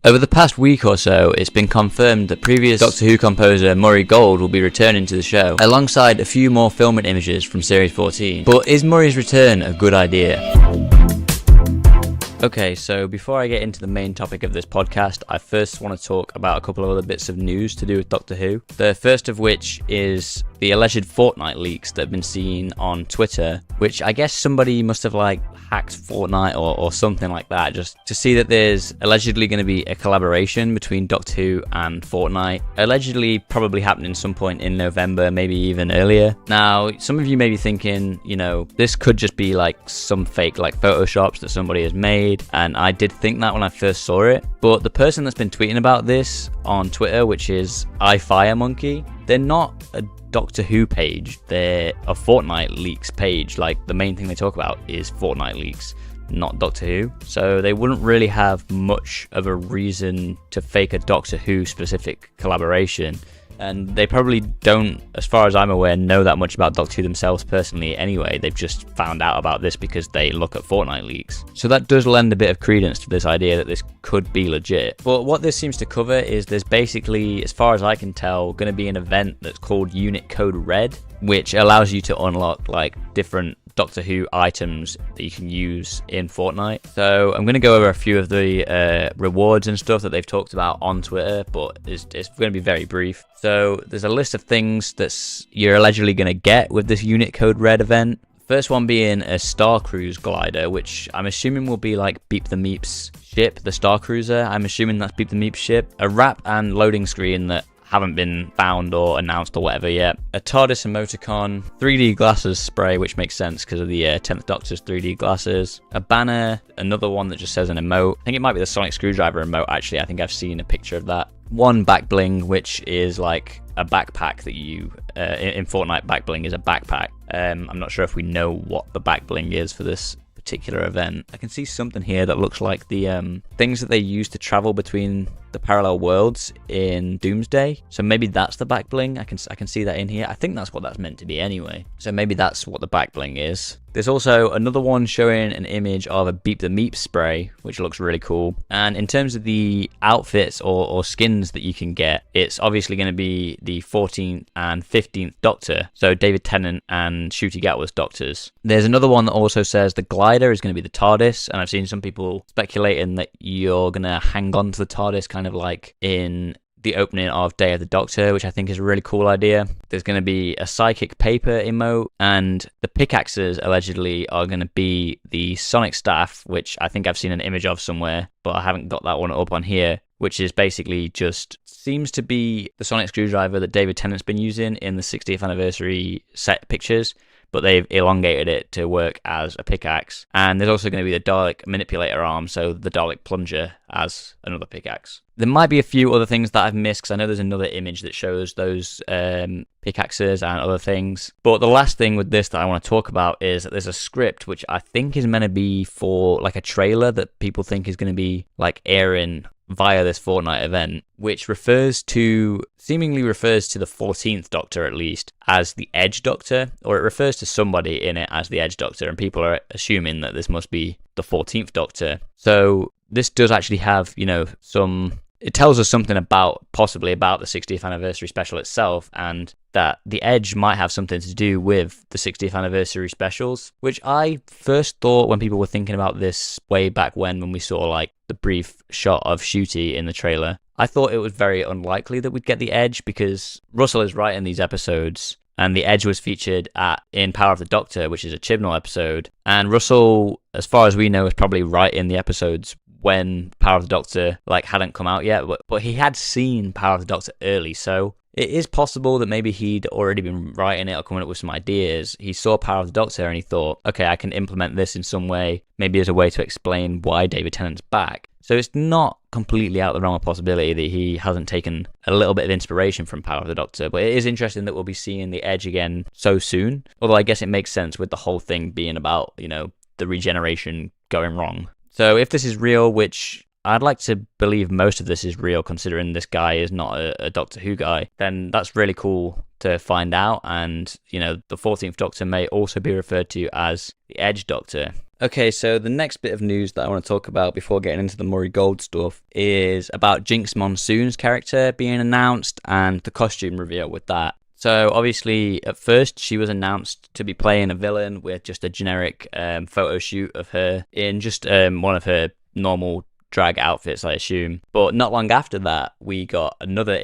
Over the past week or so, it's been confirmed that previous Doctor Who composer Murray Gold will be returning to the show, alongside a few more filming images from Series 14. But is Murray's return a good idea? Okay, so before I get into the main topic of this podcast, I first want to talk about a couple of other bits of news to do with Doctor Who. The first of which is the alleged Fortnite leaks that have been seen on Twitter, which I guess somebody must have hacked Fortnite or something like that, just to see that there's allegedly going to be a collaboration between Doctor Who and Fortnite, allegedly probably happening some point in November, maybe even earlier. Now, some of you may be thinking, this could just be some fake photoshops that somebody has made, and I did think that when I first saw it, but the person that's been tweeting about this on Twitter, which is iFireMonkey, they're not a Doctor Who page, they're a Fortnite leaks page. The main thing they talk about is Fortnite leaks, not Doctor Who. So they wouldn't really have much of a reason to fake a Doctor Who specific collaboration. And they probably don't, as far as I'm aware, know that much about Doctor Who themselves personally anyway. They've just found out about this because they look at Fortnite leaks. So that does lend a bit of credence to this idea that this could be legit. But what this seems to cover is there's basically, as far as I can tell, going to be an event that's called Unit Code Red, which allows you to unlock different Doctor Who items that you can use in Fortnite. So I'm going to go over a few of the rewards and stuff that they've talked about on Twitter, but it's going to be very brief. So there's a list of things that you're allegedly going to get with this Unit Code Red event. First one being a Star Cruise glider, which I'm assuming will be Beep the Meep's ship, the Star Cruiser. I'm assuming that's Beep the Meep's ship. A wrap and loading screen that haven't been found or announced or whatever yet. A TARDIS emoticon, 3D glasses spray, which makes sense because of the 10th Doctor's 3D glasses. A banner, another one that just says an emote. I think it might be the Sonic Screwdriver emote, actually. I think I've seen a picture of that. One back bling, which is a backpack that you, in Fortnite, back bling is a backpack. I'm not sure if we know what the back bling is for this particular event. I can see something here that looks like the things that they use to travel between the parallel worlds in Doomsday. So maybe that's the back bling. I can see that in here. I think that's what that's meant to be anyway. So maybe that's what the back bling is. There's also another one showing an image of a Beep the Meep spray, which looks really cool. And in terms of the outfits or skins that you can get, it's obviously going to be the 14th and 15th Doctor. So David Tennant and Ncuti Gatwa's Doctors. There's another one that also says the glider is going to be the TARDIS. And I've seen some people speculating that you're going to hang on to the TARDIS kind of like in the opening of Day of the Doctor, which I think is a really cool idea. There's going to be a psychic paper emote, and the pickaxes allegedly are going to be the Sonic staff, which I think I've seen an image of somewhere, but I haven't got that one up on here, which is basically just seems to be the Sonic Screwdriver that David Tennant's been using in the 60th anniversary set pictures, but they've elongated it to work as a pickaxe. And there's also going to be the Dalek manipulator arm, so the Dalek plunger as another pickaxe. There might be a few other things that I've missed, because I know there's another image that shows those pickaxes and other things. But the last thing with this that I want to talk about is that there's a script which I think is meant to be for a trailer that people think is going to be airing via this Fortnite event, which seemingly refers to the 14th Doctor, at least, as the Edge Doctor, or it refers to somebody in it as the Edge Doctor, and people are assuming that this must be the 14th Doctor. So this does actually have, it tells us something possibly about the 60th anniversary special itself, and that the Edge might have something to do with the 60th anniversary specials, which I first thought when people were thinking about this way back when we saw the brief shot of Ncuti in the trailer. I thought it was very unlikely that we'd get the Edge, because Russell is writing these episodes, and the Edge was featured in Power of the Doctor, which is a Chibnall episode, and Russell, as far as we know, is probably writing the episodes when Power of the Doctor hadn't come out yet, but he had seen Power of the Doctor early, so it is possible that maybe he'd already been writing it or coming up with some ideas. He saw Power of the Doctor and he thought, okay, I can implement this in some way, maybe as a way to explain why David Tennant's back. So it's not completely out the realm of possibility that he hasn't taken a little bit of inspiration from Power of the Doctor, but it is interesting that we'll be seeing the Edge again so soon, although I guess it makes sense with the whole thing being about, the regeneration going wrong. So if this is real, which I'd like to believe most of this is real, considering this guy is not a Doctor Who guy, then that's really cool to find out. And, the 14th Doctor may also be referred to as the Edge Doctor. Okay, so the next bit of news that I want to talk about before getting into the Murray Gold stuff is about Jinx Monsoon's character being announced and the costume reveal with that. So obviously, at first, she was announced to be playing a villain with just a generic photo shoot of her in just one of her normal drag outfits, I assume. But not long after that, we got another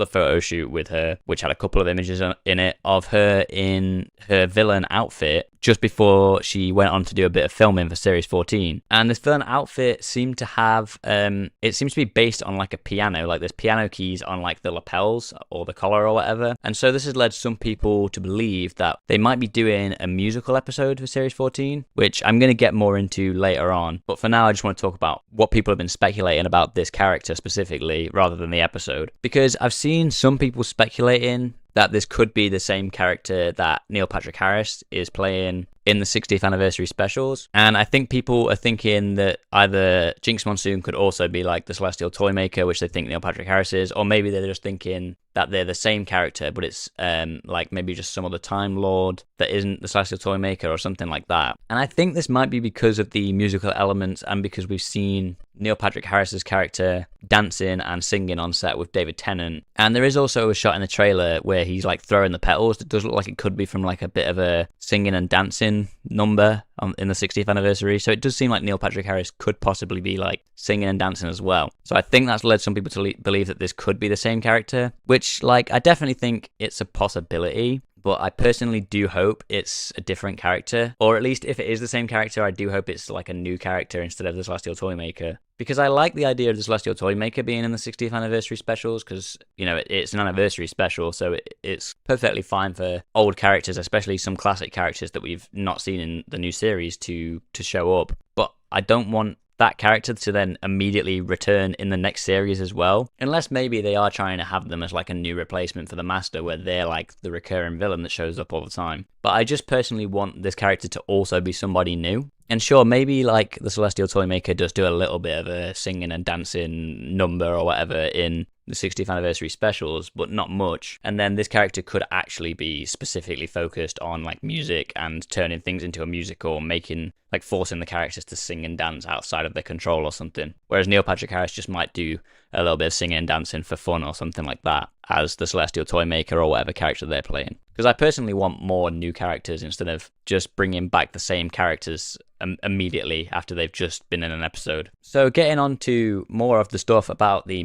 photo shoot with her, which had a couple of images in it of her in her villain outfit just before she went on to do a bit of filming for Series 14. And this villain outfit seemed to have, it seems to be based on like a piano, like there's piano keys on like the lapels or the collar or whatever. And so this has led some people to believe that they might be doing a musical episode for Series 14, which I'm going to get more into later on. But for now, I just want to talk about what people have been speculating about this character specifically rather than the episode. Because I've seen some people speculating that this could be the same character that Neil Patrick Harris is playing in the 60th anniversary specials. And I think people are thinking that either Jinx Monsoon could also be like the Celestial Toymaker, which they think Neil Patrick Harris is, or maybe they're just thinking that they're the same character, but it's like maybe just some other Time Lord that isn't the Celestial Toymaker or something like that. And I think this might be because of the musical elements and because we've seen Neil Patrick Harris's character dancing and singing on set with David Tennant. And there is also a shot in the trailer where he's like throwing the petals that does look like it could be from like a bit of a singing and dancing number in the 60th anniversary. So it does seem like Neil Patrick Harris could possibly be like singing and dancing as well. So I think that's led some people to believe that this could be the same character, which like I definitely think it's a possibility. But I personally do hope it's a different character. Or at least if it is the same character, I do hope it's like a new character instead of the Celestial Toymaker. Because I like the idea of the Celestial Toymaker being in the 60th anniversary specials because, you know, it's an anniversary special, so it's perfectly fine for old characters, especially some classic characters that we've not seen in the new series to show up. But I don't want that character to then immediately return in the next series as well, unless maybe they are trying to have them as like a new replacement for the Master where they're like the recurring villain that shows up all the time. But I just personally want this character to also be somebody new. And sure, maybe like the Celestial Toymaker does do a little bit of a singing and dancing number or whatever in the 60th anniversary specials, but not much. And then this character could actually be specifically focused on like music and turning things into a musical, making like forcing the characters to sing and dance outside of their control or something. Whereas Neil Patrick Harris just might do a little bit of singing and dancing for fun or something like that as the Celestial Toymaker or whatever character they're playing. Because I personally want more new characters instead of just bringing back the same characters immediately after they've just been in an episode. So getting on to more of the stuff about the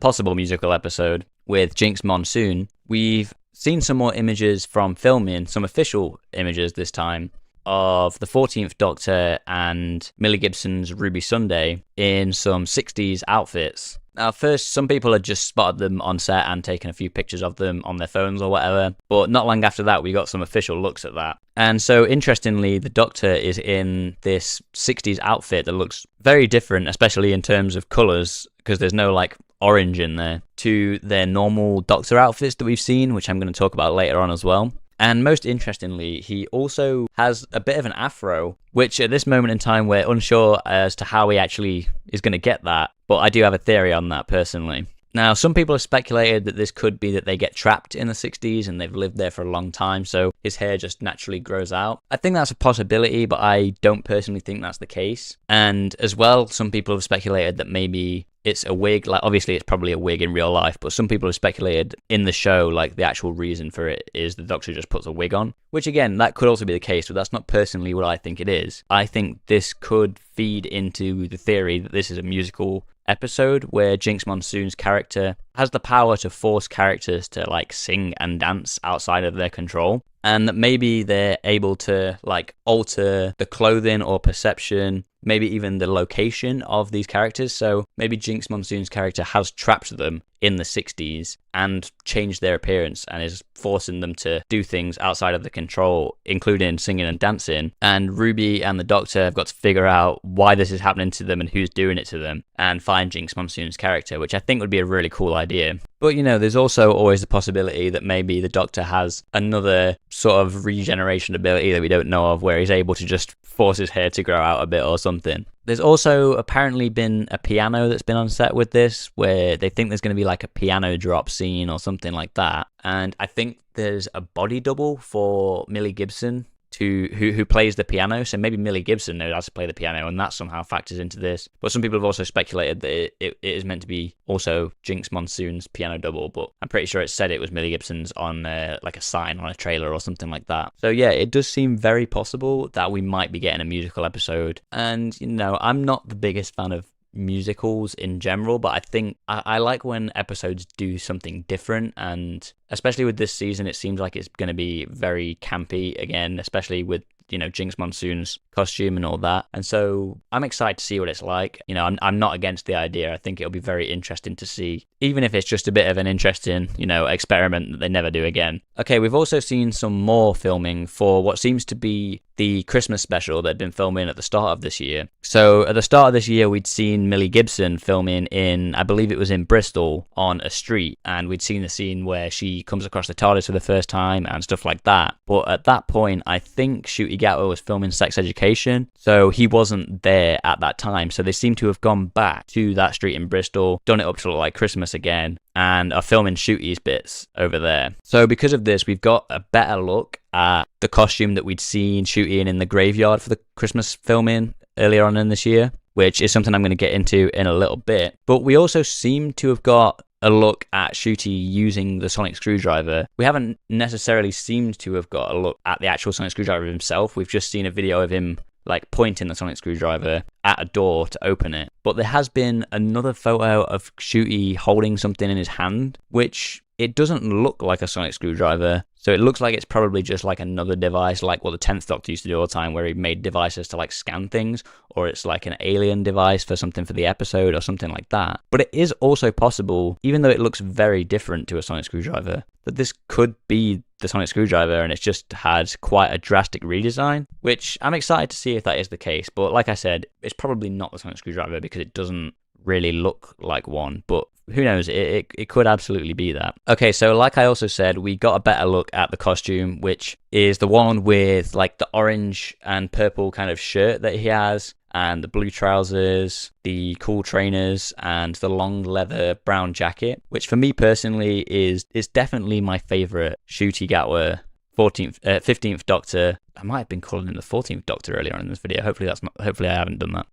possible musical episode with Jinx Monsoon, we've seen some more images from filming, some official images this time, of the 14th Doctor and Millie Gibson's Ruby Sunday in some 60s outfits. Now, first, some people had just spotted them on set and taken a few pictures of them on their phones or whatever, but not long after that, we got some official looks at that. And so, interestingly, the Doctor is in this 60s outfit that looks very different, especially in terms of colours, because there's no, like, orange in there, to their normal Doctor outfits that we've seen, which I'm going to talk about later on as well. And most interestingly, he also has a bit of an afro, which at this moment in time, we're unsure as to how he actually is going to get that. But I do have a theory on that personally. Now, some people have speculated that this could be that they get trapped in the 60s and they've lived there for a long time, so his hair just naturally grows out. I think that's a possibility, but I don't personally think that's the case. And as well, some people have speculated that maybe it's a wig. Like, obviously, it's probably a wig in real life, but some people have speculated in the show, like, the actual reason for it is the Doctor just puts a wig on. Which, again, that could also be the case, but that's not personally what I think it is. I think this could feed into the theory that this is a musical episode where Jinx Monsoon's character has the power to force characters to, like, sing and dance outside of their control. And that maybe they're able to, like, alter the clothing or perception, maybe even the location of these characters. So maybe Jinx Monsoon's character has trapped them in the 60s and changed their appearance and is forcing them to do things outside of the control, including singing and dancing. And Ruby and the Doctor have got to figure out why this is happening to them and who's doing it to them and find Jinx Monsoon's character, which I think would be a really cool idea. But, you know, there's also always the possibility that maybe the Doctor has another sort of regeneration ability that we don't know of, where he's able to just force his hair to grow out a bit or something. There's also apparently been a piano that's been on set with this, where they think there's going to be like a piano drop scene or something like that. And I think there's a body double for Millie Gibson who plays the piano. So maybe Millie Gibson knows how to play the piano, and that somehow factors into this. But some people have also speculated that it is meant to be also Jinx Monsoon's piano double, but I'm pretty sure it said it was Millie Gibson's on like a sign on a trailer or something like that. So yeah, it does seem very possible that we might be getting a musical episode. And I'm not the biggest fan of musicals in general, but I think I like when episodes do something different, and especially with this season, it seems like it's going to be very campy again, especially with Jinx Monsoon's costume and all that. And so I'm excited to see what it's like. I'm not against the idea. I think it'll be very interesting to see, even if it's just a bit of an interesting, experiment that they never do again. Okay, we've also seen some more filming for what seems to be the Christmas special that had been filming at the start of this year. So at the start of this year, we'd seen Millie Gibson filming in, I believe it was in Bristol, on a street, and we'd seen the scene where she comes across the TARDIS for the first time and stuff like that. But at that point, I think Ncuti Gatwa was filming Sex Education, so he wasn't there at that time. So they seem to have gone back to that street in Bristol, done it up to look like Christmas again, and are filming Ncuti's bits over there. So because of this, we've got a better look at the costume that we'd seen Ncuti in the graveyard for the Christmas filming earlier on in this year, which is something I'm going to get into in a little bit. But we also seem to have got a look at Ncuti using the sonic screwdriver. We haven't necessarily seemed to have got a look at the actual sonic screwdriver himself. We've just seen a video of him like pointing the sonic screwdriver at a door to open it. But there has been another photo of Ncuti holding something in his hand, which it doesn't look like a sonic screwdriver. So it looks like it's probably just like another device, like what the 10th Doctor used to do all the time, where he made devices to like scan things, or it's like an alien device for something for the episode or something like that. But it is also possible, even though it looks very different to a sonic screwdriver, that this could be the sonic screwdriver and it's just had quite a drastic redesign, which I'm excited to see if that is the case. But like I said, it's probably not the sonic screwdriver because it doesn't really look like one, but who knows, it could absolutely be that. Okay, so like I also said, we got a better look at the costume, which is the one with like the orange and purple kind of shirt that he has, and the blue trousers, the cool trainers, and the long leather brown jacket, which for me personally is definitely my favourite Ncuti Gatwa 15th Doctor. I might have been calling him the 14th Doctor earlier on in this video. Hopefully I haven't done that.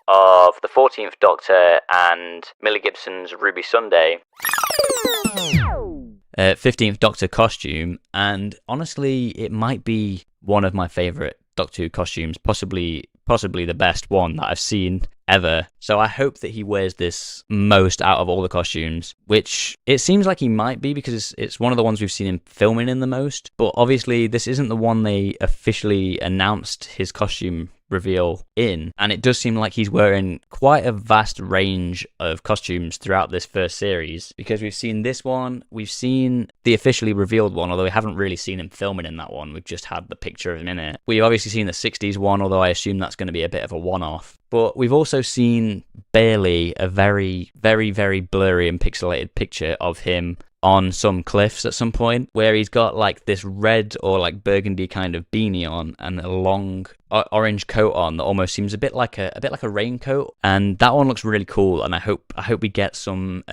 Of the 14th Doctor and Millie Gibson's Ruby Sunday 15th Doctor costume, and honestly it might be one of my favourite Doctor Who costumes, possibly the best one that I've seen ever. So I hope that he wears this most out of all the costumes, which it seems like he might be because it's one of the ones we've seen him filming in the most. But obviously this isn't the one they officially announced his costume reveal in, and it does seem like he's wearing quite a vast range of costumes throughout this first series, because we've seen this one, we've seen the officially revealed one, although we haven't really seen him filming in that one. We've just had the picture of him in it. We've obviously seen the 60s one, although I assume that's going to be a bit of a one-off. But we've also seen barely a very, very, very blurry and pixelated picture of him on some cliffs at some point, where he's got like this red or like burgundy kind of beanie on and a long orange coat on that almost seems a bit like a raincoat, and that one looks really cool. And I hope we get some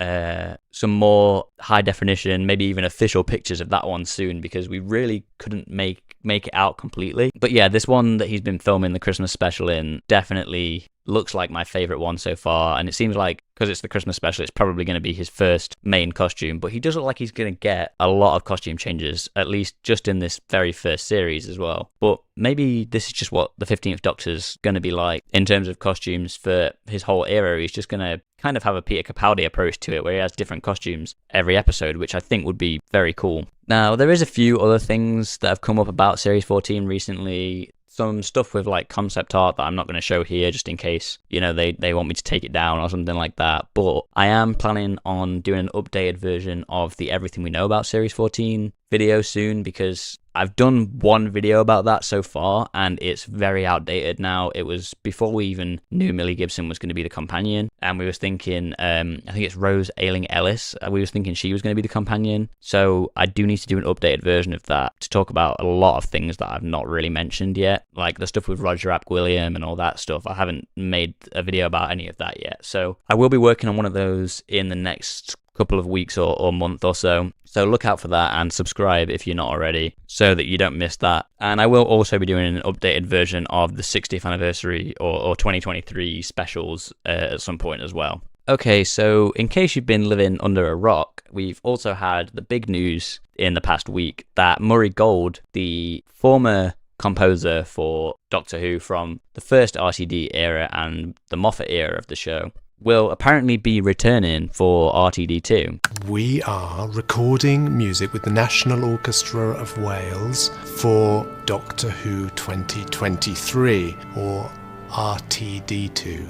more high definition, maybe even official pictures of that one soon, because we really couldn't make it out completely. But yeah, this one that he's been filming the Christmas special in definitely looks like my favorite one so far, and it seems like because it's the Christmas special, it's probably going to be his first main costume. But he does look like he's going to get a lot of costume changes, at least just in this very first series as well. But maybe this is just what the 15th Doctor's going to be like in terms of costumes for his whole era. He's just going to kind of have a Peter Capaldi approach to it, where he has different costumes every episode, which I think would be very cool. Now, there is a few other things that have come up about Series 14 recently. Some stuff with like concept art that I'm not going to show here just in case, they want me to take it down or something like that. But I am planning on doing an updated version of the Everything We Know About Series 14 video soon, because I've done one video about that so far and it's very outdated now. It was before we even knew Millie Gibson was going to be the companion, and we was thinking, I think it's Rose Ayling Ellis, we was thinking she was going to be the companion. So I do need to do an updated version of that to talk about a lot of things that I've not really mentioned yet, like the stuff with Roger Ap Gwilliam and all that stuff. I haven't made a video about any of that yet, so I will be working on one of those in the next couple of weeks or month or so So look out for that and subscribe if you're not already so that you don't miss that. And I will also be doing an updated version of the 60th anniversary or 2023 specials at some point as well. Okay, so in case you've been living under a rock, we've also had the big news in the past week that Murray Gold, the former composer for Doctor Who from the first RTD era and the Moffat era of the show, will apparently be returning for RTD2. We are recording music with the National Orchestra of Wales for Doctor Who 2023, or RTD2.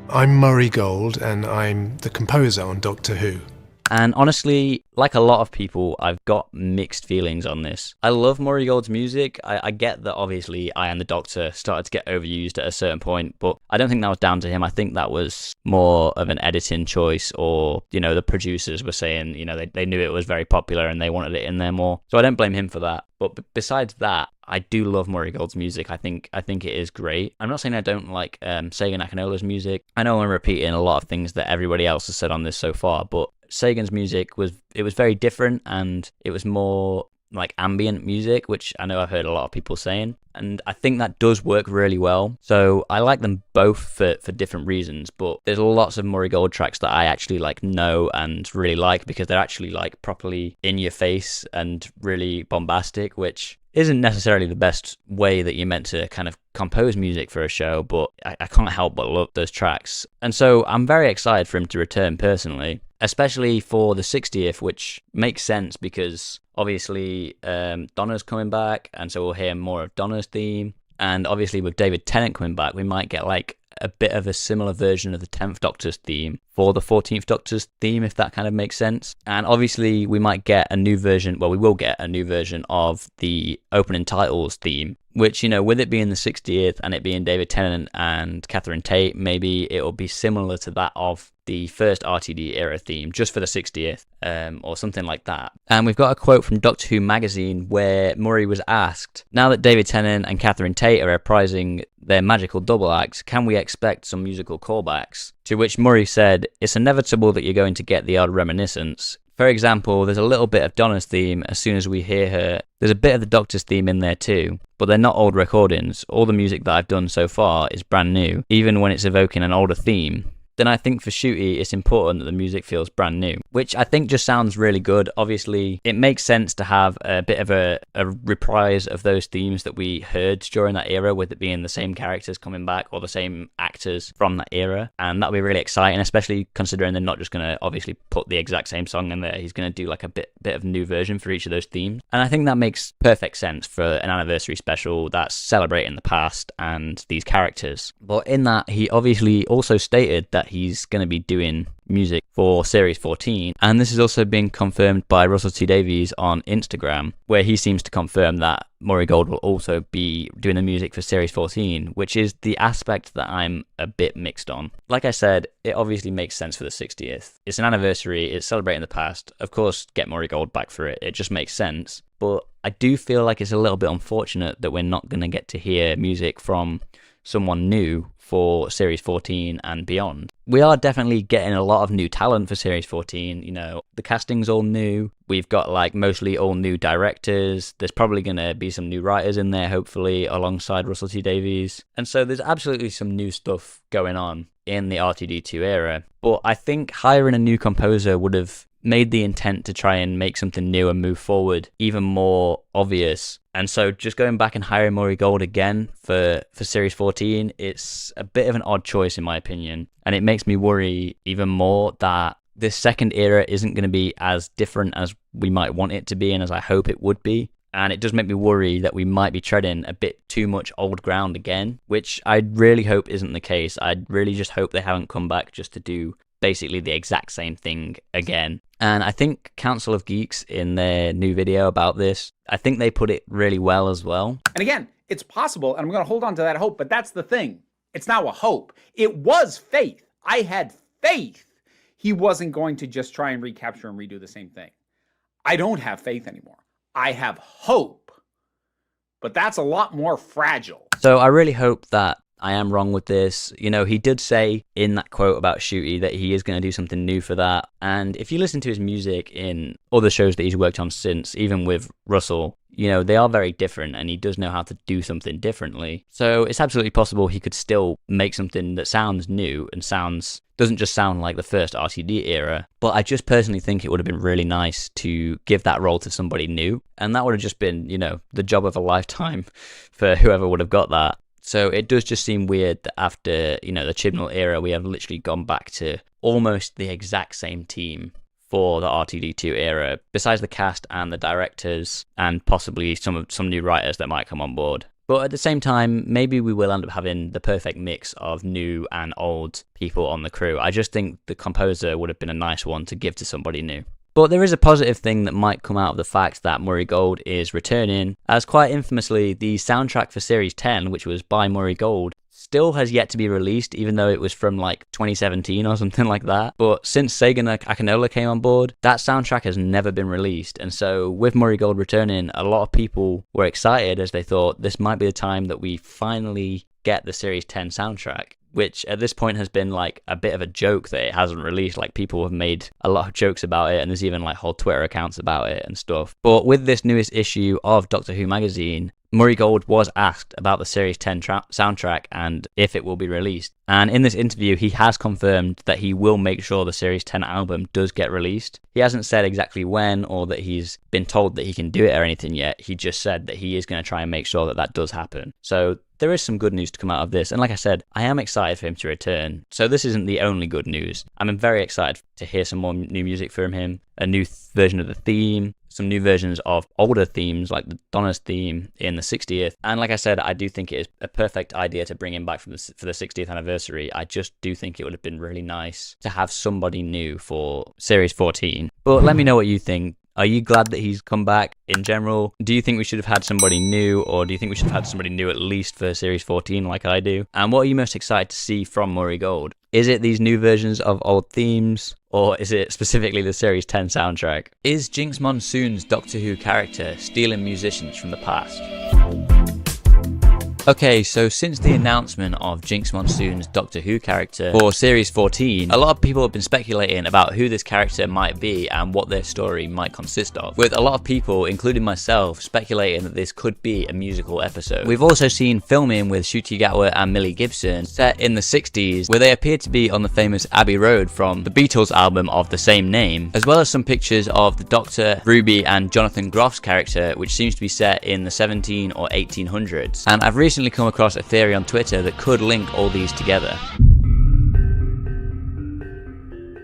I'm Murray Gold, and I'm the composer on Doctor Who. And honestly, like a lot of people, I've got mixed feelings on this. I love Murray Gold's music. I get that obviously I Am the Doctor started to get overused at a certain point, but I don't think that was down to him. I think that was more of an editing choice, or, you know, the producers were saying, you know, they knew it was very popular and they wanted it in there more. So I don't blame him for that. But besides that, I do love Murray Gold's music. I think it is great. I'm not saying I don't like Sagan Akinola's music. I know I'm repeating a lot of things that everybody else has said on this so far, but Sagan's music was very different, and it was more like ambient music, which I know I've heard a lot of people saying, and I think that does work really well. So I like them both for different reasons, but there's lots of Murray Gold tracks that I actually like know and really like because they're actually like properly in your face and really bombastic, which isn't necessarily the best way that you're meant to kind of compose music for a show, but I can't help but love those tracks. And so I'm very excited for him to return personally, especially for the 60th, which makes sense because obviously Donna's coming back, and so we'll hear more of Donna's theme. And obviously with David Tennant coming back, we might get like a bit of a similar version of the 10th Doctor's theme for the 14th Doctor's theme, if that kind of makes sense. And obviously we might get a new version, well, we will get a new version of the opening titles theme, which, you know, with it being the 60th and it being David Tennant and Catherine Tate, maybe it will be similar to that of the first RTD era theme, just for the 60th, or something like that. And we've got a quote from Doctor Who magazine where Murray was asked, now that David Tennant and Catherine Tate are reprising their magical double acts, can we expect some musical callbacks? To which Murray said, it's inevitable that you're going to get the odd reminiscence. For example, there's a little bit of Donna's theme as soon as we hear her. There's a bit of the Doctor's theme in there too, but they're not old recordings. All the music that I've done so far is brand new, even when it's evoking an older theme. Then I think for Shooty, it's important that the music feels brand new, which I think just sounds really good. Obviously, it makes sense to have a bit of a reprise of those themes that we heard during that era, with it being the same characters coming back or the same actors from that era. And that'll be really exciting, especially considering they're not just going to obviously put the exact same song in there. He's going to do like a bit of new version for each of those themes. And I think that makes perfect sense for an anniversary special that's celebrating the past and these characters. But in that, he obviously also stated that he's going to be doing music for Series 14, and this has also been confirmed by Russell T Davies on Instagram, where he seems to confirm that Murray Gold will also be doing the music for Series 14, which is the aspect that I'm a bit mixed on. Like I said, it obviously makes sense for the 60th. It's an anniversary, it's celebrating the past. Of course, get Murray Gold back for it. It just makes sense. But I do feel like it's a little bit unfortunate that we're not going to get to hear music from someone new for Series 14 and beyond. We are definitely getting a lot of new talent for Series 14, you know, the casting's all new, we've got like mostly all new directors, there's probably going to be some new writers in there hopefully alongside Russell T Davies, and so there's absolutely some new stuff going on in the RTD2 era. But I think hiring a new composer would have made the intent to try and make something new and move forward even more obvious. And so just going back and hiring Murray Gold again for Series 14, it's a bit of an odd choice in my opinion. And it makes me worry even more that this second era isn't going to be as different as we might want it to be and as I hope it would be. And it does make me worry that we might be treading a bit too much old ground again, which I really hope isn't the case. I really just hope they haven't come back just to do basically the exact same thing again. And I think Council of Geeks, in their new video about this, I think they put it really well as well. And again, it's possible, and I'm going to hold on to that hope, but that's the thing. It's now a hope. It was faith. I had faith he wasn't going to just try and recapture and redo the same thing. I don't have faith anymore. I have hope, but that's a lot more fragile. So I really hope that I am wrong with this. You know, he did say in that quote about Shooty that he is going to do something new for that. And if you listen to his music in other shows that he's worked on since, even with Russell, you know, they are very different, and he does know how to do something differently. So it's absolutely possible he could still make something that sounds new and doesn't just sound like the first RTD era. But I just personally think it would have been really nice to give that role to somebody new, and that would have just been, you know, the job of a lifetime for whoever would have got that. So it does just seem weird that after, you know, the Chibnall era, we have literally gone back to almost the exact same team for the RTD2 era, besides the cast and the directors and possibly some new writers that might come on board. But at the same time, maybe we will end up having the perfect mix of new and old people on the crew. I just think the composer would have been a nice one to give to somebody new. But there is a positive thing that might come out of the fact that Murray Gold is returning, as quite infamously, the soundtrack for Series 10, which was by Murray Gold, still has yet to be released, even though it was from like 2017 or something like that. But since Sega Akinola came on board, that soundtrack has never been released. And so with Murray Gold returning, a lot of people were excited as they thought this might be the time that we finally get the Series 10 soundtrack, which at this point has been like a bit of a joke that it hasn't released. Like, people have made a lot of jokes about it, and there's even like whole Twitter accounts about it and stuff. But with this newest issue of Doctor Who magazine, Murray Gold was asked about the Series 10 soundtrack and if it will be released. And in this interview, he has confirmed that he will make sure the Series 10 album does get released. He hasn't said exactly when or that he's been told that he can do it or anything yet. He just said that he is going to try and make sure that that does happen. So there is some good news to come out of this. And like I said, I am excited for him to return. So this isn't the only good news. I'm very excited to hear some more new music from him, a new version of the theme, some new versions of older themes like the Donna's theme in the 60th. And like I said, I do think it is a perfect idea to bring him back for the 60th anniversary. I just do think it would have been really nice to have somebody new for Series 14. But let me know what you think. Are you glad that he's come back in general? Do you think we should have had somebody new, or do you think we should have had somebody new at least for Series 14 like I do? And what are you most excited to see from Murray Gold? Is it these new versions of old themes, or is it specifically the Series 10 soundtrack? Is Jinx Monsoon's Doctor Who character stealing musicians from the past? Okay, so since the announcement of Jinx Monsoon's Doctor Who character for Series 14, a lot of people have been speculating about who this character might be and what their story might consist of, with a lot of people, including myself, speculating that this could be a musical episode. We've also seen filming with Ncuti Gatwa and Millie Gibson set in the 60s, where they appear to be on the famous Abbey Road from the Beatles album of the same name, as well as some pictures of the Doctor, Ruby and Jonathan Groff's character, which seems to be set in the 17 or 1800s. And I've recently come across a theory on Twitter that could link all these together.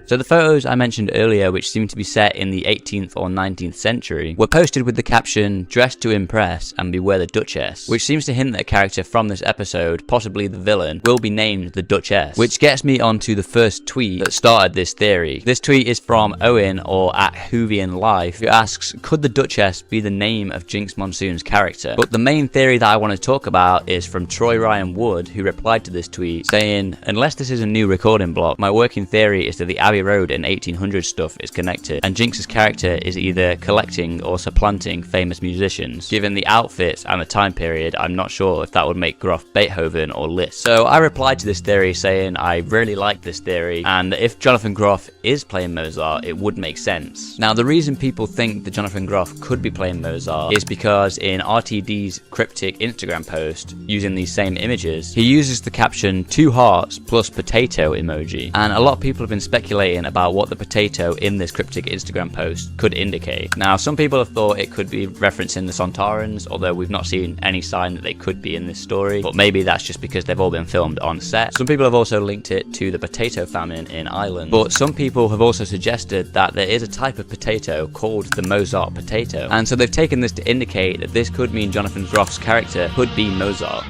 So the photos I mentioned earlier, which seem to be set in the 18th or 19th century, were posted with the caption, "Dressed to impress and beware the Duchess," which seems to hint that a character from this episode, possibly the villain, will be named the Duchess, which gets me onto the first tweet that started this theory. This tweet is from Owen, or at Whovian Life, who asks, could the Duchess be the name of Jinx Monsoon's character? But the main theory that I want to talk about is from Troy Ryan Wood, who replied to this tweet saying, unless this is a new recording block, my working theory is that the Abbey Road and 1800 stuff is connected, and Jinx's character is either collecting or supplanting famous musicians. Given the outfits and the time period, I'm not sure if that would make Groff Beethoven or Liszt. So I replied to this theory saying I really like this theory, and that if Jonathan Groff is playing Mozart, it would make sense. Now, the reason people think that Jonathan Groff could be playing Mozart is because in RTD's cryptic Instagram post, using these same images, he uses the caption 2 hearts plus potato emoji, and a lot of people have been speculating about what the potato in this cryptic Instagram post could indicate. Now, some people have thought it could be referencing the Sontarans, although we've not seen any sign that they could be in this story, but maybe that's just because they've all been filmed on set. Some people have also linked it to the potato famine in Ireland, but some people have also suggested that there is a type of potato called the Mozart potato, and so they've taken this to indicate that this could mean Jonathan Groff's character could be Mozart.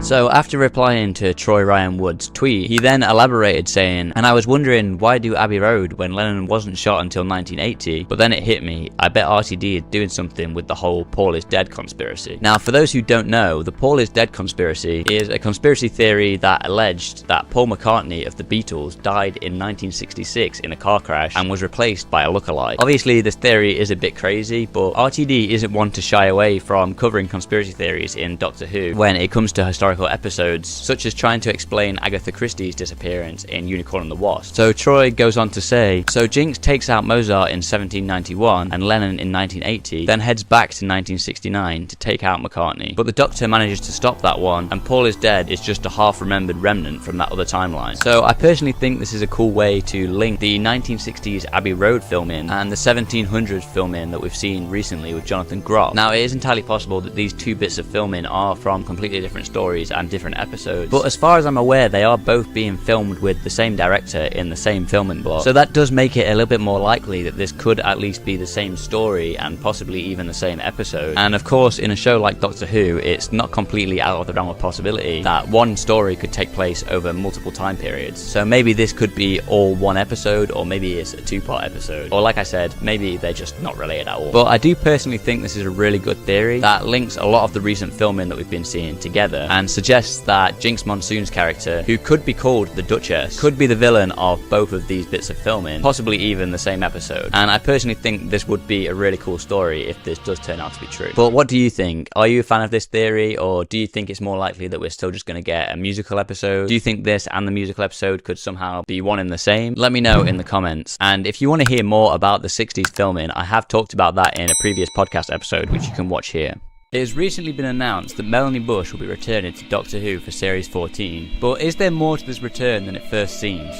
So after replying to Troy Ryan Wood's tweet, he then elaborated saying, "And I was wondering, why do Abbey Road when Lennon wasn't shot until 1980? But then it hit me, I bet RTD is doing something with the whole Paul is dead conspiracy." Now, for those who don't know, the Paul is dead conspiracy is a conspiracy theory that alleged that Paul McCartney of the Beatles died in 1966 in a car crash and was replaced by a lookalike. Obviously, this theory is a bit crazy, but RTD isn't one to shy away from covering conspiracy theories in Doctor Who when it comes to historical episodes, such as trying to explain Agatha Christie's disappearance in Unicorn and the Wasp. So Troy goes on to say, "So Jinx takes out Mozart in 1791 and Lennon in 1980, then heads back to 1969 to take out McCartney. But the Doctor manages to stop that one, and Paul is dead is just a half-remembered remnant from that other timeline." So I personally think this is a cool way to link the 1960s Abbey Road filming and the 1700s filming that we've seen recently with Jonathan Groff. Now, it is entirely possible that these two bits of filming are from completely different stories and different episodes, but as far as I'm aware, they are both being filmed with the same director in the same filming block. So that does make it a little bit more likely that this could at least be the same story and possibly even the same episode. And of course, in a show like Doctor Who, it's not completely out of the realm of possibility that one story could take place over multiple time periods. So maybe this could be all one episode, or maybe it's a two-part episode, or like I said, maybe they're just not related at all. But I do personally think this is a really good theory that links a lot of the recent filming that we've been seeing together and suggests that Jinx Monsoon's character, who could be called the Duchess, could be the villain of both of these bits of filming, possibly even the same episode. And I personally think this would be a really cool story if this does turn out to be true. But what do you think? Are you a fan of this theory, or do you think it's more likely that we're still just going to get a musical episode? Do you think this and the musical episode could somehow be one and the same? Let me know in the comments. And if you want to hear more about the 60s filming, I have talked about that in a previous podcast episode, which you can watch here. It has recently been announced that Melanie Bush will be returning to Doctor Who for Series 14, but is there more to this return than it first seems?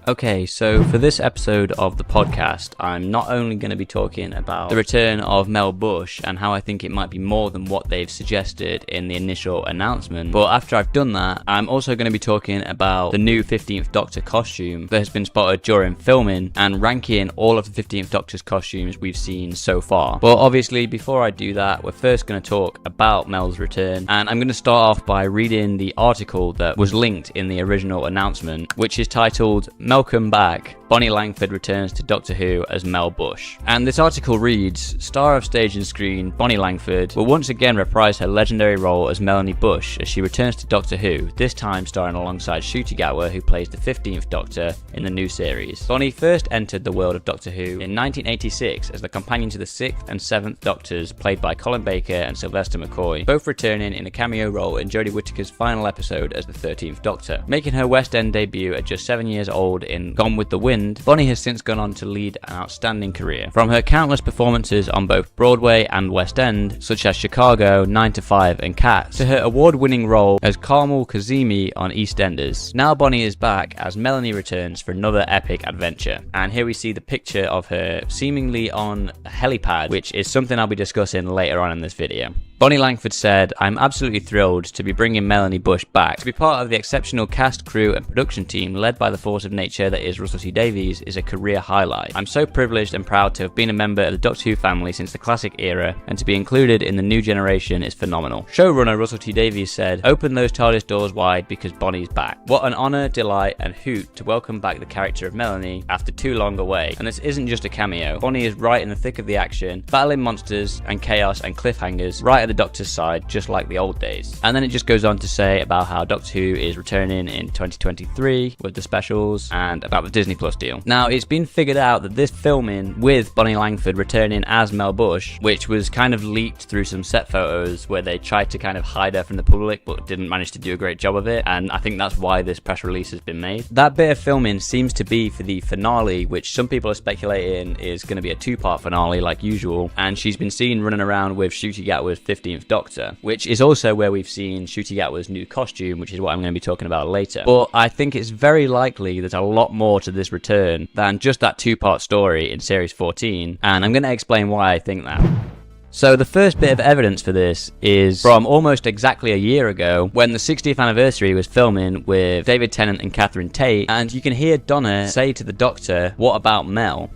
Okay, so for this episode of the podcast, I'm not only going to be talking about the return of Mel Bush and how I think it might be more than what they've suggested in the initial announcement, but after I've done that, I'm also going to be talking about the new 15th Doctor costume that has been spotted during filming and ranking all of the 15th Doctor's costumes we've seen so far. But obviously, before I do that, we're first going to talk about Mel's return, and I'm going to start off by reading the article that was linked in the original announcement, which is titled "Welcome Back, Bonnie Langford returns to Doctor Who as Mel Bush." And this article reads, "Star of stage and screen, Bonnie Langford will once again reprise her legendary role as Melanie Bush as she returns to Doctor Who, this time starring alongside Ncuti Gatwa, who plays the 15th Doctor in the new series. Bonnie first entered the world of Doctor Who in 1986 as the companion to the 6th and 7th Doctors, played by Colin Baker and Sylvester McCoy, both returning in a cameo role in Jodie Whittaker's final episode as the 13th Doctor. Making her West End debut at just 7 years old in Gone with the Wind, Bonnie has since gone on to lead an outstanding career. From her countless performances on both Broadway and West End, such as Chicago, 9 to 5 and Cats, to her award-winning role as Carmel Kazemi on EastEnders. Now Bonnie is back as Melanie returns for another epic adventure. And here we see the picture of her seemingly on a helipad, which is something I'll be discussing later on in this video. Bonnie Langford said, "I'm absolutely thrilled to be bringing Melanie Bush back. To be part of the exceptional cast, crew and production team led by the force of nature that is Russell T Davies is a career highlight. I'm so privileged and proud to have been a member of the Doctor Who family since the classic era, and to be included in the new generation is phenomenal." Showrunner Russell T Davies said, "Open those TARDIS doors wide because Bonnie's back. What an honour, delight and hoot to welcome back the character of Melanie after too long away. And this isn't just a cameo. Bonnie is right in the thick of the action, battling monsters and chaos and cliffhangers right at the Doctor's side, just like the old days." And then it just goes on to say about how Doctor Who is returning in 2023 with the specials and about the Disney Plus deal. Now, it's been figured out that this filming with Bonnie Langford returning as Mel Bush, which was kind of leaked through some set photos where they tried to kind of hide her from the public but didn't manage to do a great job of it, and I think that's why this press release has been made. That bit of filming seems to be for the finale, which some people are speculating is going to be a two-part finale like usual, and she's been seen running around with Ncuti Gatwa's 15th Doctor, which is also where we've seen Ncuti Gatwa's new costume, which is what I'm going to be talking about later. But I think it's very likely there's a lot more to this return than just that two-part story in Series 14, and I'm going to explain why I think that. So the first bit of evidence for this is from almost exactly a year ago when the 60th anniversary was filming with David Tennant and Catherine Tate, and you can hear Donna say to the Doctor, "What about Mel?"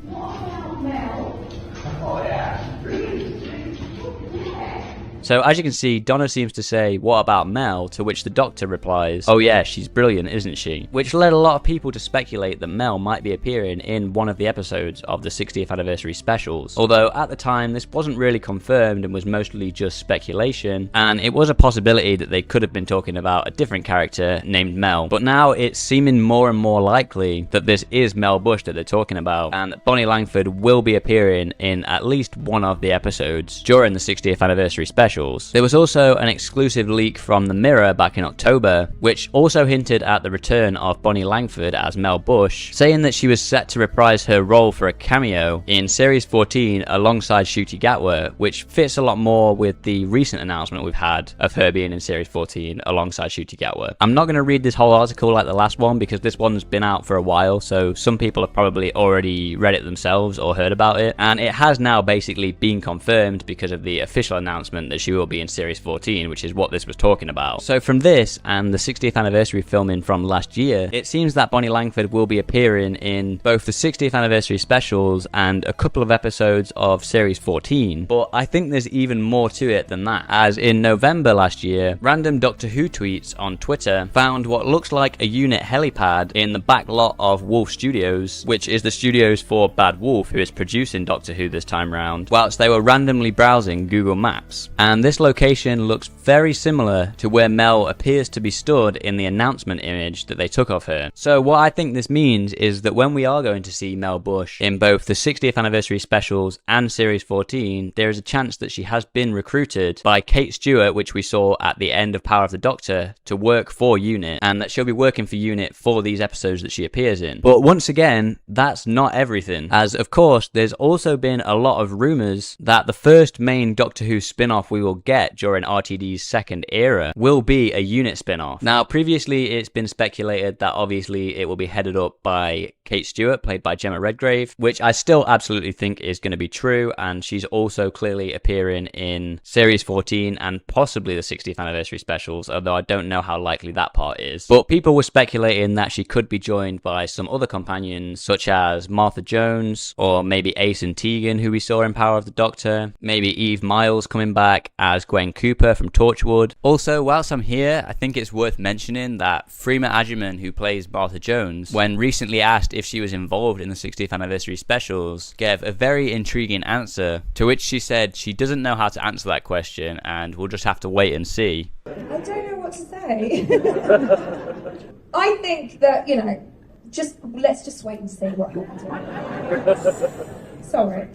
So as you can see, Donna seems to say, "What about Mel?" to which the Doctor replies, "Oh yeah, she's brilliant, isn't she?" Which led a lot of people to speculate that Mel might be appearing in one of the episodes of the 60th anniversary specials. Although at the time this wasn't really confirmed and was mostly just speculation, and it was a possibility that they could have been talking about a different character named Mel. But now it's seeming more and more likely that this is Mel Bush that they're talking about, and that Bonnie Langford will be appearing in at least one of the episodes during the 60th anniversary specials. There was also an exclusive leak from the Mirror back in October, which also hinted at the return of Bonnie Langford as Mel Bush, saying that she was set to reprise her role for a cameo in Series 14 alongside Ncuti Gatwa, which fits a lot more with the recent announcement we've had of her being in Series 14 alongside Ncuti Gatwa. I'm not going to read this whole article like the last one because this one's been out for a while, so some people have probably already read it themselves or heard about it, and it has now basically been confirmed because of the official announcement that she will be in Series 14, which is what this was talking about. So from this and the 60th anniversary filming from last year, it seems that Bonnie Langford will be appearing in both the 60th anniversary specials and a couple of episodes of Series 14, but I think there's even more to it than that, as in November last year, random Doctor Who tweets on Twitter found what looks like a unit helipad in the back lot of Wolf Studios, which is the studios for Bad Wolf, who is producing Doctor Who this time round, whilst they were randomly browsing Google Maps. And this location looks very similar to where Mel appears to be stood in the announcement image that they took of her. So what I think this means is that when we are going to see Mel Bush in both the 60th anniversary specials and Series 14, there is a chance that she has been recruited by Kate Stewart, which we saw at the end of Power of the Doctor, to work for UNIT, and that she'll be working for UNIT for these episodes that she appears in. But once again, that's not everything, as of course there's also been a lot of rumours that the first main Doctor Who spin-off we will get during RTD's second era will be a UNIT spin-off. Now previously it's been speculated that obviously it will be headed up by Kate Stewart, played by Gemma Redgrave, which I still absolutely think is going to be true, and she's also clearly appearing in Series 14 and possibly the 60th anniversary specials, although I don't know how likely that part is. But people were speculating that she could be joined by some other companions, such as Martha Jones, or maybe Ace and Tegan, who we saw in Power of the Doctor, maybe Eve Miles coming back as Gwen Cooper from Torchwood. Also, whilst I'm here, I think it's worth mentioning that Freema Agyeman, who plays Martha Jones, when recently asked if she was involved in the 60th anniversary specials, gave a very intriguing answer, to which she said she doesn't know how to answer that question and we'll just have to wait and see. I don't know what to say. I think that, let's just wait and see what happens. Sorry.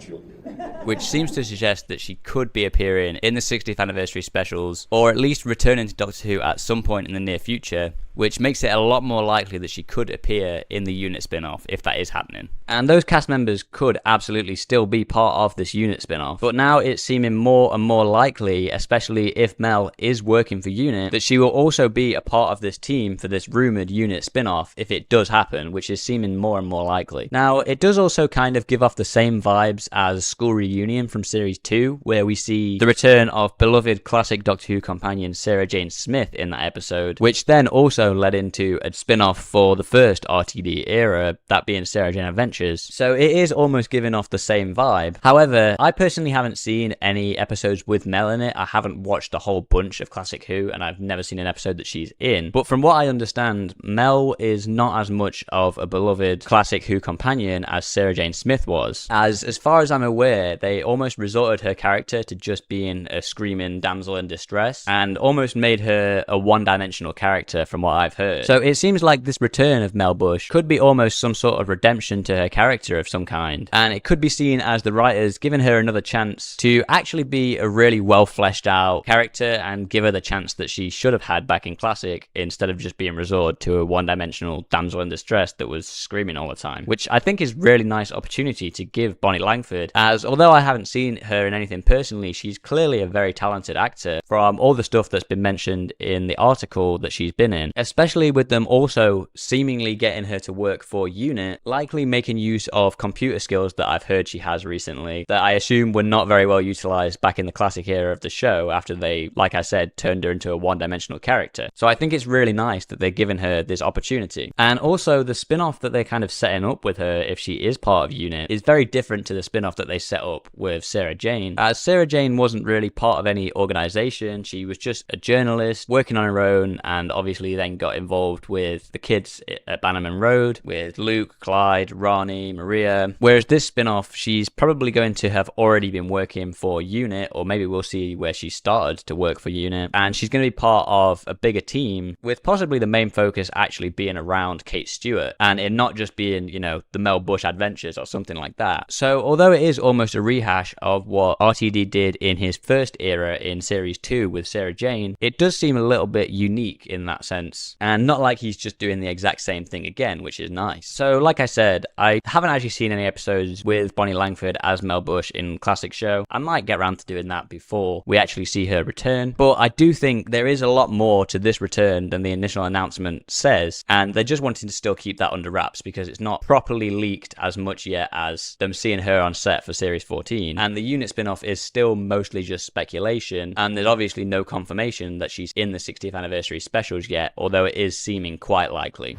Which seems to suggest that she could be appearing in the 60th anniversary specials, or at least returning to Doctor Who at some point in the near future, which makes it a lot more likely that she could appear in the UNIT spin-off if that is happening. And those cast members could absolutely still be part of this UNIT spin-off, but now it's seeming more and more likely, especially if Mel is working for UNIT, that she will also be a part of this team for this rumoured UNIT spin-off if it does happen, which is seeming more and more likely. Now, it does also kind of give off the same vibes as School Reunion from Series 2, where we see the return of beloved classic Doctor Who companion Sarah Jane Smith in that episode, which then also led into a spin-off for the first RTD era, that being Sarah Jane Adventures. So it is almost giving off the same vibe. However, I personally haven't seen any episodes with Mel in it. I haven't watched a whole bunch of Classic Who, and I've never seen an episode that she's in. But from what I understand, Mel is not as much of a beloved Classic Who companion as Sarah Jane Smith was, as far as I'm aware, they almost resorted her character to just being a screaming damsel in distress, and almost made her a one-dimensional character from what I've heard. So it seems like this return of Mel Bush could be almost some sort of redemption to her character of some kind, and it could be seen as the writers giving her another chance to actually be a really well fleshed out character and give her the chance that she should have had back in Classic, instead of just being resorted to a one-dimensional damsel in distress that was screaming all the time, which I think is really nice opportunity to give Bonnie Langford, as although I haven't seen her in anything personally, she's clearly a very talented actor from all the stuff that's been mentioned in the article that she's been in, especially with them also seemingly getting her to work for UNIT, likely making use of computer skills that I've heard she has recently, that I assume were not very well utilised back in the Classic era of the show after they, like I said, turned her into a one-dimensional character. So I think it's really nice that they're giving her this opportunity. And also the spin-off that they're kind of setting up with her if she is part of UNIT is very different to the spin-off that they set up with Sarah Jane, as Sarah Jane wasn't really part of any organization. She was just a journalist working on her own, and obviously then got involved with the kids at Bannerman Road with Luke, Clyde, Ronnie, Maria. Whereas this spin-off, she's probably going to have already been working for UNIT, or maybe we'll see where she started to work for UNIT, and she's going to be part of a bigger team, with possibly the main focus actually being around Kate Stewart, and it not just being, you know, the Mel Bush adventures or something like that. So although it is almost a rehash of what RTD did in his first era in Series 2 with Sarah Jane, it does seem a little bit unique in that sense, and not like he's just doing the exact same thing again, which is nice. So like I said, I haven't actually seen any episodes with Bonnie Langford as Mel Bush in Classic Show. I might get around to doing that before we actually see her return, but I do think there is a lot more to this return than the initial announcement says, and they're just wanting to still keep that under wraps because it's not properly leaked as much yet as them seeing her on set for Series 14, and the UNIT spin-off is still mostly just speculation, and there's obviously no confirmation that she's in the 60th anniversary specials yet, although it is seeming quite likely.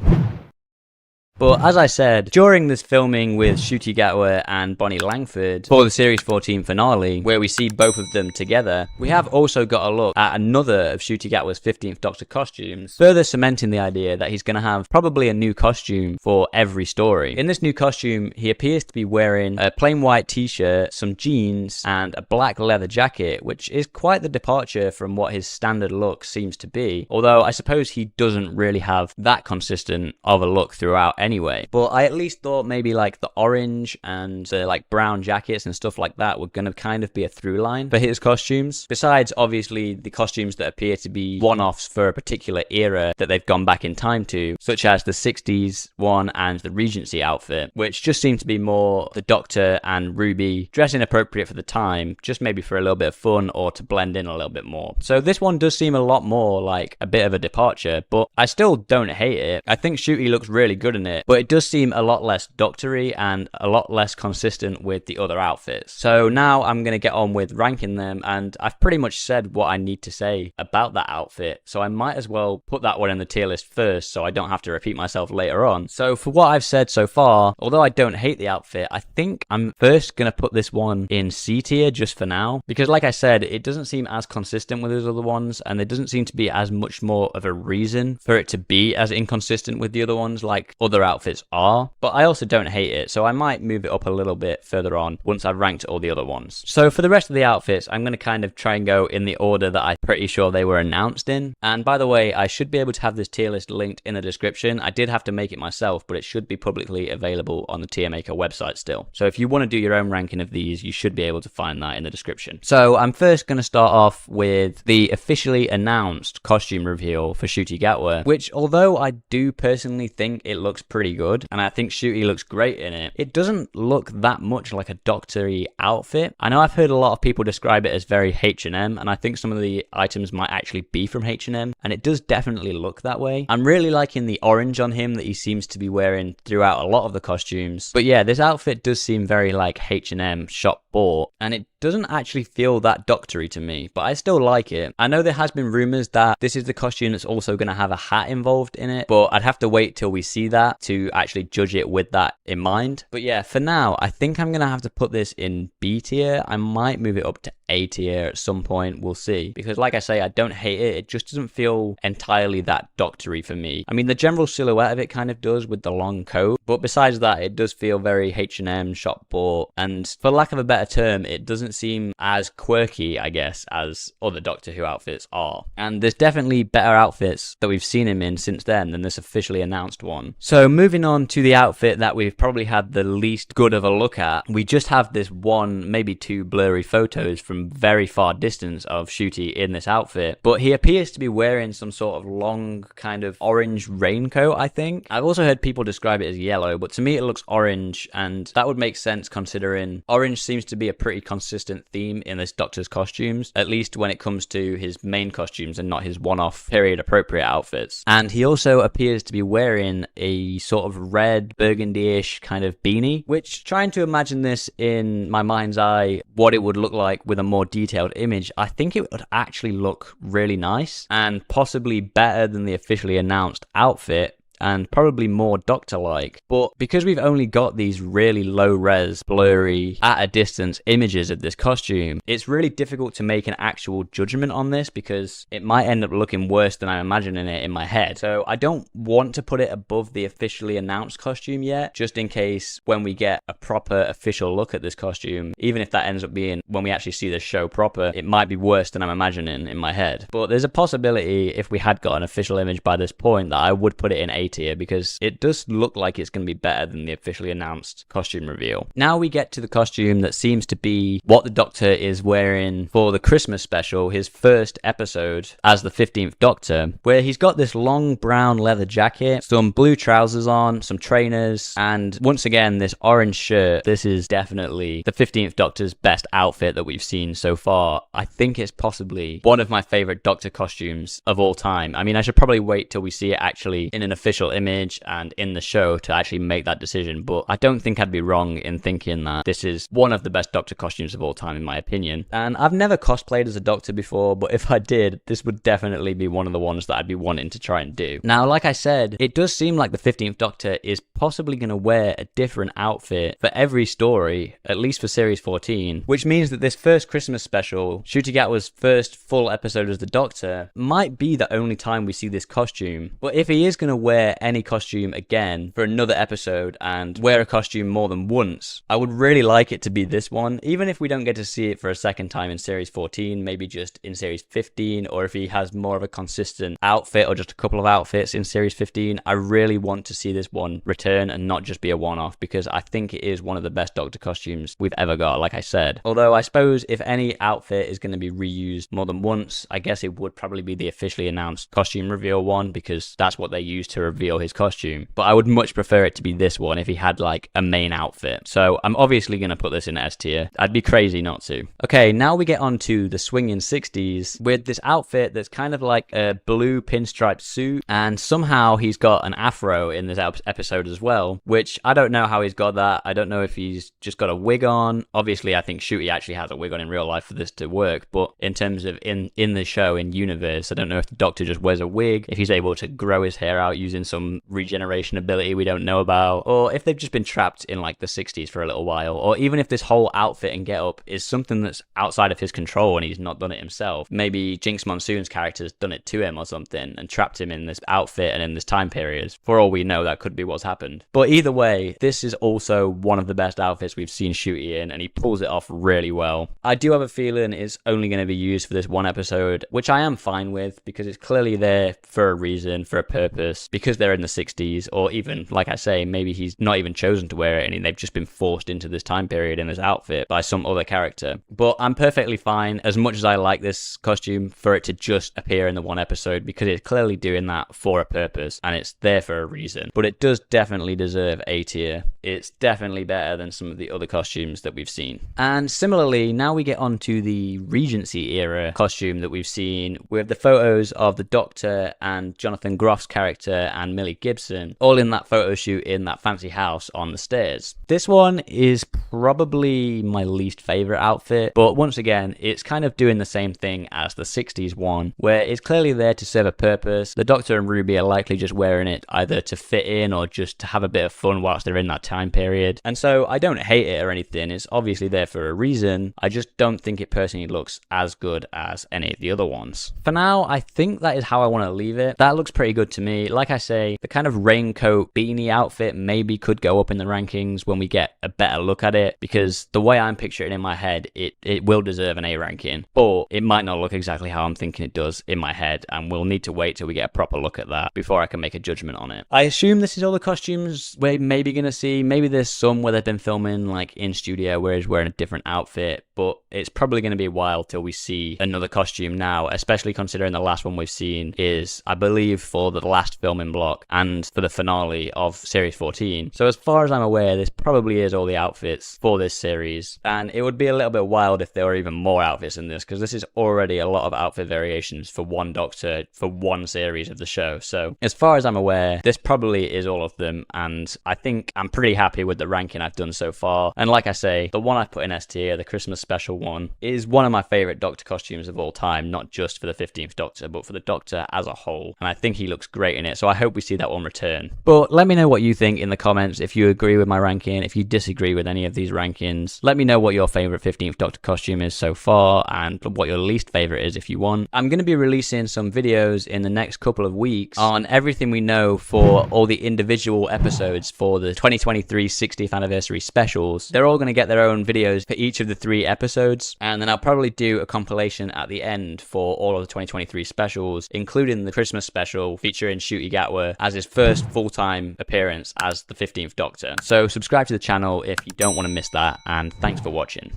But as I said, during this filming with Ncuti Gatwa and Bonnie Langford for the Series 14 finale, where we see both of them together, we have also got a look at another of Ncuti Gatwa's 15th Doctor costumes, further cementing the idea that he's going to have probably a new costume for every story. In this new costume, he appears to be wearing a plain white t-shirt, some jeans, and a black leather jacket, which is quite the departure from what his standard look seems to be, although I suppose he doesn't really have that consistent of a look throughout anyway. But I at least thought maybe like the orange and the like brown jackets and stuff like that were going to kind of be a through line for his costumes, besides obviously the costumes that appear to be one-offs for a particular era that they've gone back in time to, such as the 60s one and the Regency outfit, which just seem to be more the Doctor and Ruby dressing appropriate for the time, just maybe for a little bit of fun or to blend in a little bit more. So this one does seem a lot more like a bit of a departure, but I still don't hate it. I think Ncuti looks really good in it, but it does seem a lot less doctory and a lot less consistent with the other outfits. So now I'm going to get on with ranking them, and I've pretty much said what I need to say about that outfit, so I might as well put that one in the tier list first so I don't have to repeat myself later on. So for what I've said so far, although I don't hate the outfit, I think I'm first going to put this one in C tier just for now, because like I said, it doesn't seem as consistent with those other ones, and there doesn't seem to be as much more of a reason for it to be as inconsistent with the other ones like other outfits are. But I also don't hate it, so I might move it up a little bit further on once I've ranked all the other ones. So for the rest of the outfits, I'm going to kind of try and go in the order that I'm pretty sure they were announced in. And by the way, I should be able to have this tier list linked in the description. I did have to make it myself, but it should be publicly available on the Tier Maker website still. So if you want to do your own ranking of these, you should be able to find that in the description. So I'm first going to start off with the officially announced costume reveal for Ncuti Gatwa, which although I do personally think it looks pretty good, and I think Ncuti looks great in it, it doesn't look that much like a doctor-y outfit. I know I've heard a lot of people describe it as very H&M, and I think some of the items might actually be from H&M, and it does definitely look that way. I'm really liking the orange on him that he seems to be wearing throughout a lot of the costumes. But yeah, this outfit does seem very like H&M shop bought, and it doesn't actually feel that doctory to me, but I still like it. I know there has been rumors that this is the costume that's also going to have a hat involved in it, but I'd have to wait till we see that to actually judge it with that in mind. But yeah, for now, I think I'm going to have to put this in B tier. I might move it up to A tier at some point, we'll see. Because like I say, I don't hate it, it just doesn't feel entirely that doctory for me. I mean, the general silhouette of it kind of does with the long coat, but besides that, it does feel very H&M shop bought, and for lack of a better term, it doesn't seem as quirky, I guess, as other Doctor Who outfits are. And there's definitely better outfits that we've seen him in since then than this officially announced one. So moving on to the outfit that we've probably had the least good of a look at, we just have this one, maybe two blurry photos from very far distance of Ncuti in this outfit, but he appears to be wearing some sort of long kind of orange raincoat, I think. I've also heard people describe it as yellow, but to me it looks orange, and that would make sense considering orange seems to be a pretty consistent theme in this Doctor's costumes, at least when it comes to his main costumes and not his one-off period appropriate outfits. And he also appears to be wearing a sort of red burgundy-ish kind of beanie, which, trying to imagine this in my mind's eye, what it would look like with a more detailed image, I think it would actually look really nice and possibly better than the officially announced outfit. and probably more Doctor-like. But because we've only got these really low-res, blurry, at a distance images of this costume, it's really difficult to make an actual judgment on this because it might end up looking worse than I'm imagining it in my head. So I don't want to put it above the officially announced costume yet, just in case when we get a proper official look at this costume, even if that ends up being when we actually see the show proper, it might be worse than I'm imagining in my head. But there's a possibility if we had got an official image by this point that I would put it in A tier because it does look like it's going to be better than the officially announced costume reveal. Now we get to the costume that seems to be what the Doctor is wearing for the Christmas special, his first episode as the 15th Doctor, where he's got this long brown leather jacket, some blue trousers on, some trainers, and once again this orange shirt. This is definitely the 15th Doctor's best outfit that we've seen so far. I think it's possibly one of my favorite Doctor costumes of all time. I mean, I should probably wait till we see it actually in an official image and in the show to actually make that decision, but I don't think I'd be wrong in thinking that this is one of the best Doctor costumes of all time in my opinion. And I've never cosplayed as a Doctor before, but if I did, this would definitely be one of the ones that I'd be wanting to try and do. Now, like I said, it does seem like the 15th Doctor is possibly going to wear a different outfit for every story, at least for series 14, which means that this first Christmas special, Ncuti Gatwa's first full episode as the Doctor, might be the only time we see this costume. But if he is going to wear any costume again for another episode and wear a costume more than once, I would really like it to be this one, even if we don't get to see it for a second time in series 14, maybe just in series 15, or if he has more of a consistent outfit or just a couple of outfits in series 15. I really want to see this one return and not just be a one-off, because I think it is one of the best Doctor costumes we've ever got, like I said. Although I suppose if any outfit is going to be reused more than once, I guess it would probably be the officially announced costume reveal one, because that's what they used to reveal his costume. But I would much prefer it to be this one if he had like a main outfit. So I'm obviously going to put this in S tier. I'd be crazy not to. Okay, now we get on to the swinging 60s with this outfit that's kind of like a blue pinstripe suit, and somehow he's got an afro in this episode as well, which I don't know how he's got that. I don't know if he's just got a wig on. Obviously, I think Ncuti actually has a wig on in real life for this to work, but in terms of in the show, in universe, I don't know if the Doctor just wears a wig, if he's able to grow his hair out using some regeneration ability we don't know about, or if they've just been trapped in like the 60s for a little while, or even if this whole outfit and get-up is something that's outside of his control and he's not done it himself. Maybe Jinx Monsoon's character's done it to him or something and trapped him in this outfit and in this time period. For all we know, that could be what's happened. But either way, this is also one of the best outfits we've seen Ncuti in, and he pulls it off really well. I do have a feeling it's only going to be used for this one episode, which I am fine with, because it's clearly there for a reason, for a purpose, because they're in the 60s, or even, like I say, maybe he's not even chosen to wear it and they've just been forced into this time period in this outfit by some other character. But I'm perfectly fine, as much as I like this costume, for it to just appear in the one episode, because it's clearly doing that for a purpose and it's there for a reason. But it does definitely deserve A tier. It's definitely better than some of the other costumes that we've seen. And similarly, now we get on to the Regency era costume that we've seen, with the photos of the Doctor and Jonathan Groff's character and Millie Gibson, all in that photo shoot in that fancy house on the stairs. This one is probably my least favorite outfit, but once again, it's kind of doing the same thing as the 60s one, where it's clearly there to serve a purpose. The Doctor and Ruby are likely just wearing it either to fit in or just to have a bit of fun whilst they're in that time period. And so I don't hate it or anything. It's obviously there for a reason. I just don't think it personally looks as good as any of the other ones. For now, I think that is how I want to leave it. That looks pretty good to me. Like I say, the kind of raincoat beanie outfit maybe could go up in the rankings when we get a better look at it, because the way I'm picturing it in my head, it will deserve an A ranking, but it might not look exactly how I'm thinking it does in my head, and we'll need to wait till we get a proper look at that before I can make a judgment on it. I assume this is all the costumes we're maybe going to see. Maybe there's some where they've been filming like in studio where he's wearing a different outfit, but it's probably going to be a while till we see another costume now, especially considering the last one we've seen is, I believe, for the last filming block and for the finale of series 14. So as far as I'm aware, this probably is all the outfits for this series, and it would be a little bit wild if there were even more outfits in this, because this is already a lot of outfit variations for one Doctor for one series of the show. So as far as I'm aware, this probably is all of them, and I think I'm pretty happy with the ranking I've done so far. And like I say, the one I've put in S tier, the Christmas special one, is one of my favorite Doctor costumes of all time, not just for the 15th Doctor, but for the Doctor as a whole, and I think he looks great in it. So I hope hope we see that one return. But let me know what you think in the comments, if you agree with my ranking, if you disagree with any of these rankings. Let me know what your favourite 15th Doctor costume is so far, and what your least favourite is if you want. I'm going to be releasing some videos in the next couple of weeks on everything we know for all the individual episodes for the 2023 60th anniversary specials. They're all going to get their own videos for each of the 3 episodes, and then I'll probably do a compilation at the end for all of the 2023 specials, including the Christmas special featuring Ncuti Gatwa as his first full-time appearance as the 15th Doctor. So subscribe to the channel if you don't want to miss that, and thanks for watching.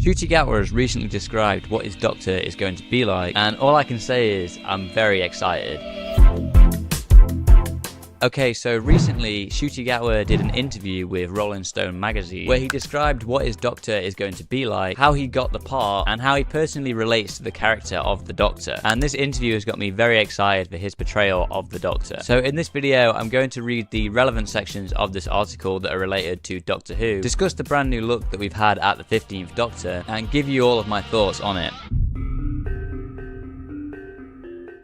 Ncuti Gatwa has recently described what his Doctor is going to be like, and all I can say is I'm very excited. Okay, so recently Ncuti Gatwa did an interview with Rolling Stone magazine where he described what his Doctor is going to be like, how he got the part, and how he personally relates to the character of the Doctor. And this interview has got me very excited for his portrayal of the Doctor. So in this video, I'm going to read the relevant sections of this article that are related to Doctor Who, discuss the brand new look that we've had at the 15th Doctor, and give you all of my thoughts on it.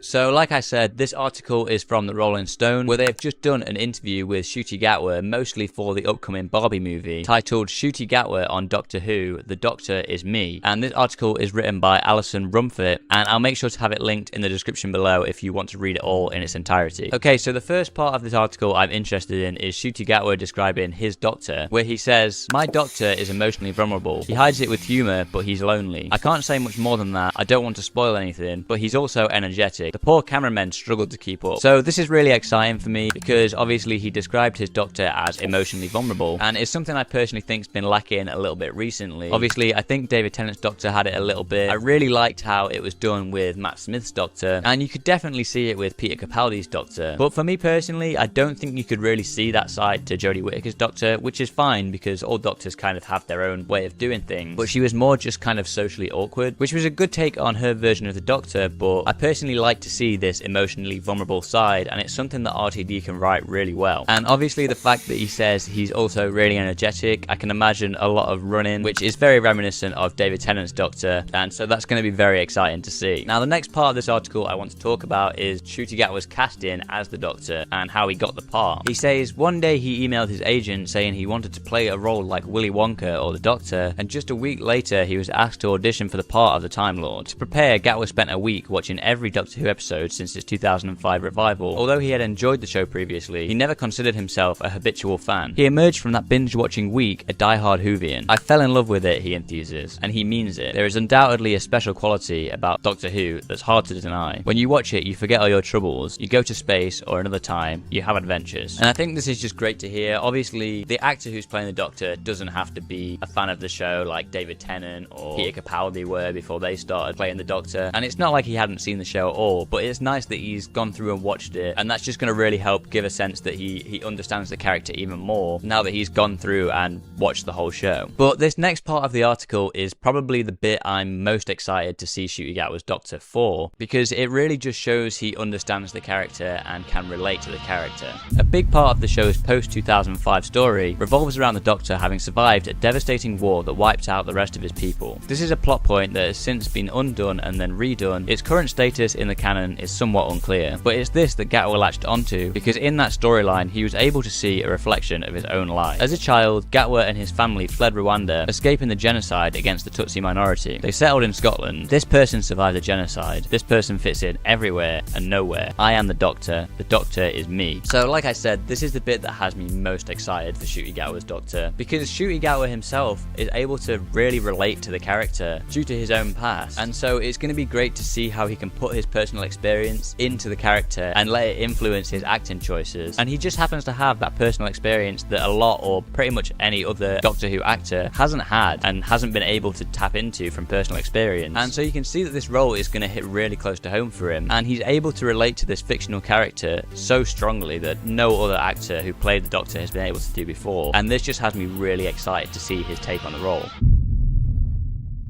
So like I said, this article is from the Rolling Stone, where they've just done an interview with Ncuti Gatwa, mostly for the upcoming Barbie movie, titled Ncuti Gatwa on Doctor Who, The Doctor is Me. And this article is written by Alison Rumford, and I'll make sure to have it linked in the description below if you want to read it all in its entirety. Okay, so the first part of this article I'm interested in is Ncuti Gatwa describing his Doctor, where he says, "My Doctor is emotionally vulnerable. He hides it with humour, but he's lonely. I can't say much more than that, I don't want to spoil anything, but he's also energetic. The poor cameramen struggled to keep up." So this is really exciting for me, because obviously he described his Doctor as emotionally vulnerable, and it's something I personally think's been lacking a little bit recently. Obviously, I think David Tennant's Doctor had it a little bit. I really liked how it was done with Matt Smith's Doctor, and you could definitely see it with Peter Capaldi's Doctor. But for me personally, I don't think you could really see that side to Jodie Whittaker's Doctor, which is fine because all Doctors kind of have their own way of doing things. But she was more just kind of socially awkward, which was a good take on her version of the Doctor, but I personally like to see this emotionally vulnerable side, and it's something that RTD can write really well. And obviously the fact that he says he's also really energetic, I can imagine a lot of running, which is very reminiscent of David Tennant's Doctor, and so that's going to be very exciting to see. Now the next part of this article I want to talk about is Ncuti Gatwa's casting as the Doctor and how he got the part. He says one day he emailed his agent saying he wanted to play a role like Willy Wonka or the Doctor, and just a week later he was asked to audition for the part of the Time Lord. To prepare, Gatwa spent a week watching every Doctor Who episode since its 2005 revival. Although he had enjoyed the show previously, he never considered himself a habitual fan. He emerged from that binge-watching week a die-hard Whovian. "I fell in love with it," he enthuses, and he means it. There is undoubtedly a special quality about Doctor Who that's hard to deny. When you watch it, you forget all your troubles, you go to space or another time, you have adventures. And I think this is just great to hear. Obviously, the actor who's playing the Doctor doesn't have to be a fan of the show like David Tennant or Peter Capaldi were before they started playing the Doctor, and it's not like he hadn't seen the show at all, but it's nice that he's gone through and watched it, and that's just going to really help give a sense that he understands the character even more now that he's gone through and watched the whole show. But this next part of the article is probably the bit I'm most excited to see Ncuti Gatwa's Doctor for, because it really just shows he understands the character and can relate to the character. A big part of the show's post-2005 story revolves around the Doctor having survived a devastating war that wiped out the rest of his people. This is a plot point that has since been undone and then redone. Its current status in the canon is somewhat unclear, but it's this that Gatwa latched onto, because in that storyline he was able to see a reflection of his own life. As a child, Gatwa and his family fled Rwanda, escaping the genocide against the Tutsi minority. They settled in Scotland. This person survived the genocide. This person fits in everywhere and nowhere. I am the Doctor is me. So like I said, this is the bit that has me most excited for Ncuti Gatwa's Doctor, because Ncuti Gatwa himself is able to really relate to the character due to his own past, and so it's going to be great to see how he can put his personal experience into the character and let it influence his acting choices. And he just happens to have that personal experience that a lot, or pretty much any other Doctor Who actor, hasn't had and hasn't been able to tap into from personal experience. And so you can see that this role is going to hit really close to home for him, and he's able to relate to this fictional character so strongly that no other actor who played the Doctor has been able to do before, and this just has me really excited to see his take on the role.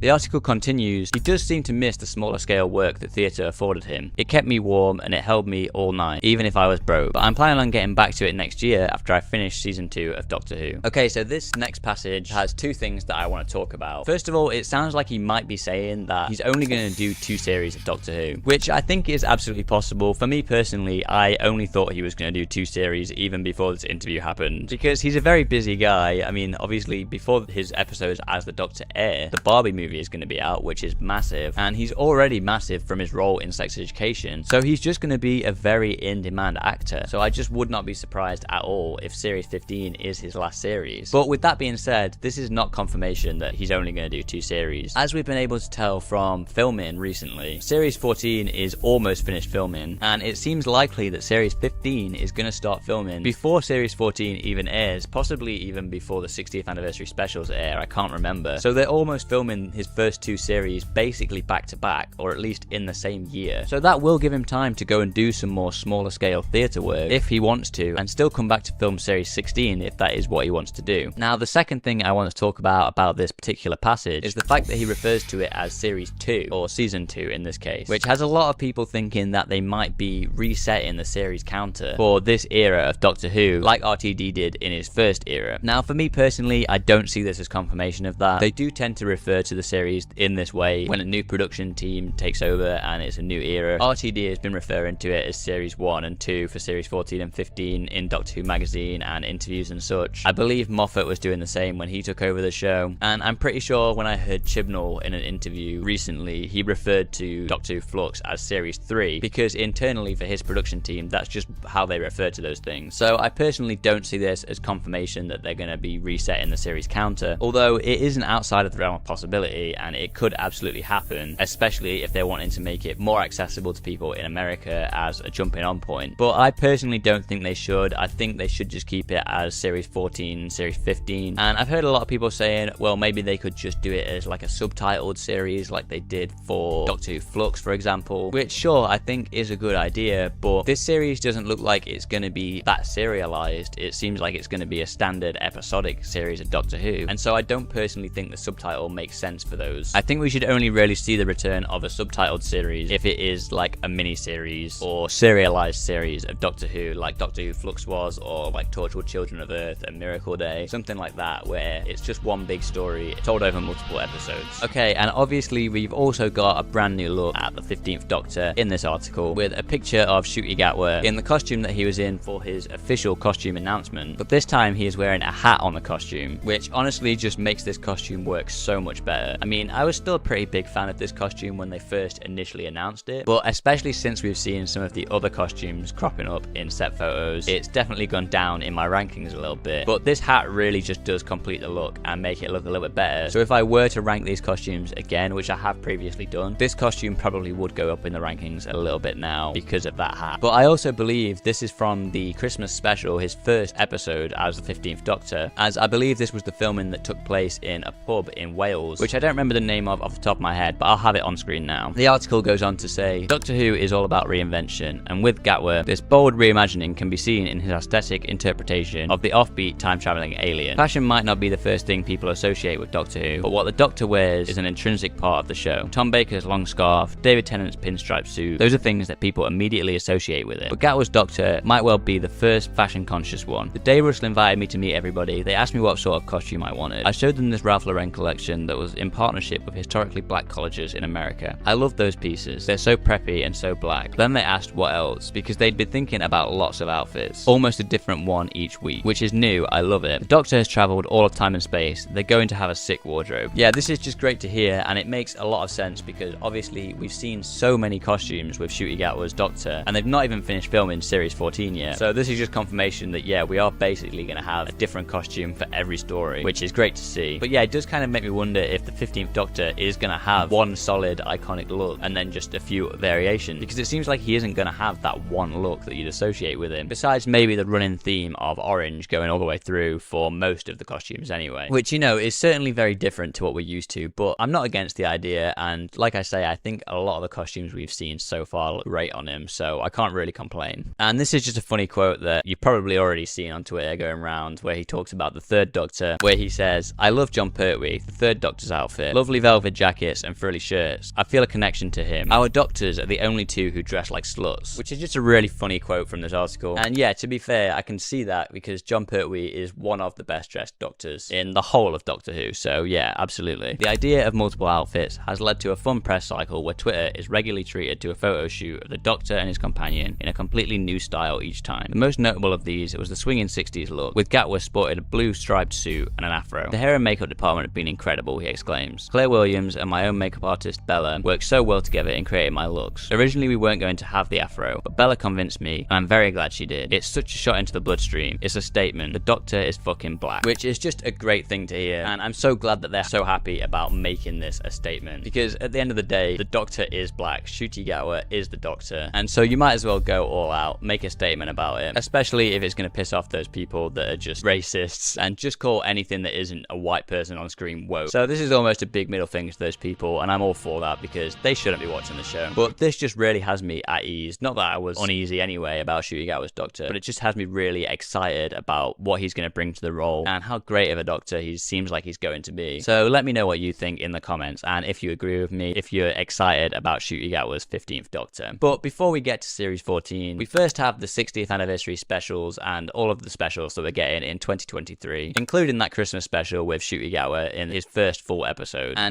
The article continues, he does seem to miss the smaller scale work that theatre afforded him. It kept me warm and it held me all night, even if I was broke. But I'm planning on getting back to it next year after I finish season 2 of Doctor Who. Okay, so this next passage has 2 things that I want to talk about. First of all, it sounds like he might be saying that he's only going to do 2 series of Doctor Who, which I think is absolutely possible. For me personally, I only thought he was going to do 2 series even before this interview happened, because he's a very busy guy. I mean, obviously, before his episodes as the Doctor air, the Barbie movie is going to be out, which is massive, and he's already massive from his role in Sex Education, so he's just going to be a very in-demand actor. So I just would not be surprised at all if Series 15 is his last series. But with that being said, this is not confirmation that he's only going to do 2 series. As we've been able to tell from filming recently, Series 14 is almost finished filming, and it seems likely that Series 15 is going to start filming before Series 14 even airs, possibly even before the 60th anniversary specials air, I can't remember. So they're almost filming his first 2 series basically back to back, or at least in the same year. So that will give him time to go and do some more smaller scale theatre work if he wants to, and still come back to film Series 16 if that is what he wants to do. Now, the second thing I want to talk about this particular passage is the fact that he refers to it as Series 2, or Season 2 in this case, which has a lot of people thinking that they might be resetting the series counter for this era of Doctor Who, like RTD did in his first era. Now, for me personally, I don't see this as confirmation of that. They do tend to refer to the series in this way when a new production team takes over and it's a new era. RTD has been referring to it as Series 1 and 2 for Series 14 and 15 in Doctor Who magazine and interviews and such. I believe Moffat was doing the same when he took over the show, and I'm pretty sure when I heard Chibnall in an interview recently, he referred to Doctor Who Flux as Series 3, because internally for his production team, that's just how they refer to those things. So I personally don't see this as confirmation that they're going to be resetting the series counter, although it isn't outside of the realm of possibility, and it could absolutely happen, especially if they're wanting to make it more accessible to people in America as a jumping on point. But I personally don't think they should. I think they should just keep it as Series 14, Series 15, and I've heard a lot of people saying, well, maybe they could just do it as like a subtitled series like they did for Doctor Who Flux, for example, which sure, I think is a good idea, but this series doesn't look like it's going to be that serialized. It seems like it's going to be a standard episodic series of Doctor Who, and so I don't personally think the subtitle makes sense for those. I think we should only really see the return of a subtitled series if it is like a mini-series or serialized series of Doctor Who, like Doctor Who Flux was, or like Torchwood Children of Earth and Miracle Day, something like that, where it's just one big story told over multiple episodes. Okay, and obviously we've also got a brand new look at the 15th Doctor in this article, with a picture of Ncuti Gatwa in the costume that he was in for his official costume announcement, but this time he is wearing a hat on the costume, which honestly just makes this costume work so much better. I mean, I was still a pretty big fan of this costume when they first initially announced it, but especially since we've seen some of the other costumes cropping up in set photos, it's definitely gone down in my rankings a little bit, but this hat really just does complete the look and make it look a little bit better. So if I were to rank these costumes again, which I have previously done, this costume probably would go up in the rankings a little bit now because of that hat. But I also believe this is from the Christmas special, his first episode as the 15th Doctor, as I believe this was the filming that took place in a pub in Wales, which I don't remember the name of off the top of my head, but I'll have it on screen now. The article goes on to say, Doctor Who is all about reinvention, and with Gatwa, this bold reimagining can be seen in his aesthetic interpretation of the offbeat time-travelling alien. Fashion might not be the first thing people associate with Doctor Who, but what the Doctor wears is an intrinsic part of the show. Tom Baker's long scarf, David Tennant's pinstripe suit, those are things that people immediately associate with it. But Gatwa's Doctor might well be the first fashion-conscious one. The day Russell invited me to meet everybody, they asked me what sort of costume I wanted. I showed them this Ralph Lauren collection that was in partnership with historically black colleges in America. I love those pieces. They're so preppy and so black. Then they asked what else, because they'd been thinking about lots of outfits, almost a different one each week, which is new. I love it. The Doctor has travelled all of time and space. They're going to have a sick wardrobe. Yeah, this is just great to hear, and it makes a lot of sense because obviously we've seen so many costumes with Ncuti Gatwa's Doctor, and they've not even finished filming Series 14 yet. So this is just confirmation that yeah, we are basically going to have a different costume for every story, which is great to see. But yeah, it does kind of make me wonder if the 15th Doctor is going to have one solid iconic look and then just a few variations, because it seems like he isn't going to have that one look that you'd associate with him, besides maybe the running theme of orange going all the way through for most of the costumes anyway, which, you know, is certainly very different to what we're used to, but I'm not against the idea, and like I say, I think a lot of the costumes we've seen so far look great on him, so I can't really complain. And this is just a funny quote that you've probably already seen on Twitter going around, where he talks about the third Doctor, where he says, I love John Pertwee, the third Doctor's outfit outfit, lovely velvet jackets and frilly shirts. I feel a connection to him. Our doctors are the only two who dress like sluts, which is just a really funny quote from this article. And yeah, to be fair, I can see that because John Pertwee is one of the best dressed doctors in the whole of Doctor Who, so yeah, absolutely. The idea of multiple outfits has led to a fun press cycle where Twitter is regularly treated to a photo shoot of the Doctor and his companion in a completely new style each time. The most notable of these was the swinging 60s look, with Gatwa sported a blue striped suit and an afro. The hair and makeup department have been incredible, he exclaims. Claire Williams and my own makeup artist Bella worked so well together in creating my looks. Originally we weren't going to have the afro, but Bella convinced me, and I'm very glad she did. It's such a shot into the bloodstream. It's a statement. The Doctor is fucking black, which is just a great thing to hear, and I'm so glad that they're so happy about making this a statement, because at the end of the day, the Doctor is black. Ncuti Gatwa is the Doctor, and so you might as well go all out, make a statement about it, especially if it's going to piss off those people that are just racists and just call anything that isn't a white person on screen woke. So this is almost a big middle finger to those people, and I'm all for that because they shouldn't be watching the show. But this just really has me at ease. Not that I was uneasy anyway about Ncuti Gatwa's Doctor, but it just has me really excited about what he's going to bring to the role and how great of a Doctor he seems like he's going to be. So let me know what you think in the comments, and if you agree with me, if you're excited about Ncuti Gatwa's 15th Doctor. But before we get to series 14, we first have the 60th anniversary specials and all of the specials that we're getting in 2023, including that Christmas special with Ncuti Gatwa in his first full episode. And